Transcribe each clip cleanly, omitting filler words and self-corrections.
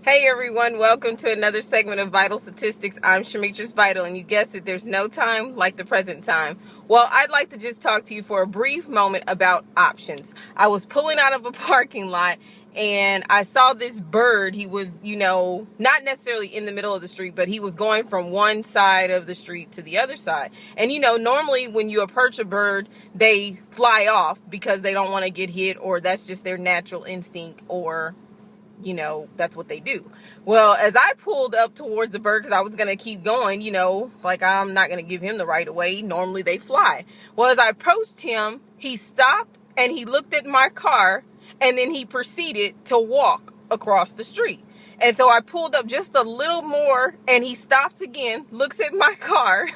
Hey everyone, welcome to another segment of Vital Statistics. I'm Shemetris Vital, and you guessed it, there's no time like the present time. Well, I'd like to just talk to you for a brief moment about options. I was pulling out of a parking lot and I saw this bird. He was, not necessarily in the middle of the street, but he was going from one side of the street to the other side. And normally when you approach a bird, they fly off because they don't want to get hit, or that's just their natural instinct, or that's what they do. Well, as I pulled up towards the bird, because I was going to keep going, like I'm not going to give him the right of way. Normally they fly. Well, as I approached him, he stopped and he looked at my car, and then he proceeded to walk across the street. And so I pulled up just a little more, and he stops again, looks at my car,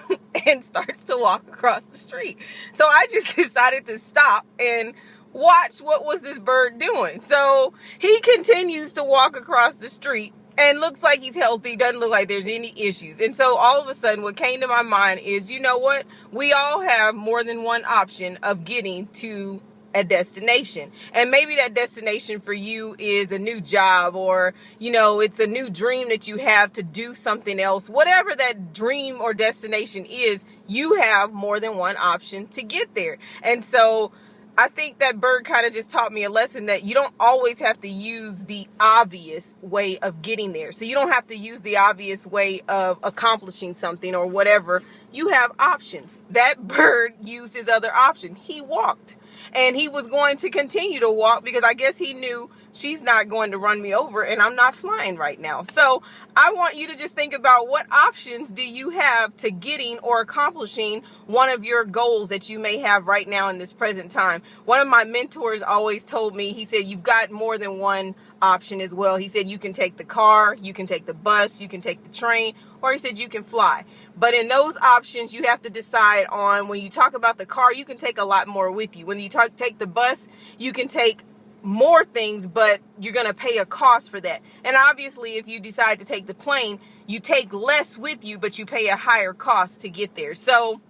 and starts to walk across the street. So I just decided to stop and watch what was this bird doing. So he continues to walk across the street and looks like he's healthy, doesn't look like there's any issues. And so all of a sudden what came to my mind is, you know what? We all have more than one option of getting to a destination. And maybe that destination for you is a new job, or it's a new dream that you have to do something else. Whatever that dream or destination is, you have more than one option to get there. And so I think that bird kind of just taught me a lesson that you don't always have to use the obvious way of getting there. So you don't have to use the obvious way of accomplishing something or whatever. You have options. That bird used his other option. He walked, and he was going to continue to walk because I guess he knew she's not going to run me over and I'm not flying right now. So I want you to just think about, what options do you have to getting or accomplishing one of your goals that you may have right now in this present time. One of my mentors always told me, he said, you've got more than one option as well. He said, you can take the car, you can take the bus, you can take the train, or he said you can fly. But in those options, you have to decide on, when you talk about the car, you can take a lot more with you. When you take the bus, you can take more things, but you're going to pay a cost for that. And obviously, if you decide to take the plane, you take less with you, but you pay a higher cost to get there. So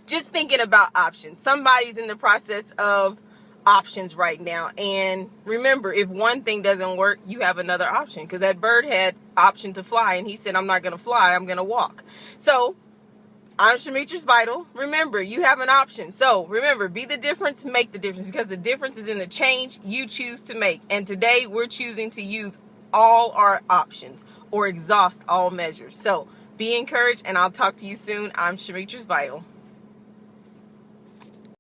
just thinking about options. Somebody's in the process of options right now. And remember, if one thing doesn't work, you have another option, because that bird had option to fly and he said, I'm not going to fly, I'm going to walk. So I'm Shemetris Vital. Remember, you have an option. So remember, be the difference, make the difference, because the difference is in the change you choose to make. And today we're choosing to use all our options or exhaust all measures. So be encouraged, and I'll talk to you soon. I'm Shemetris Vital.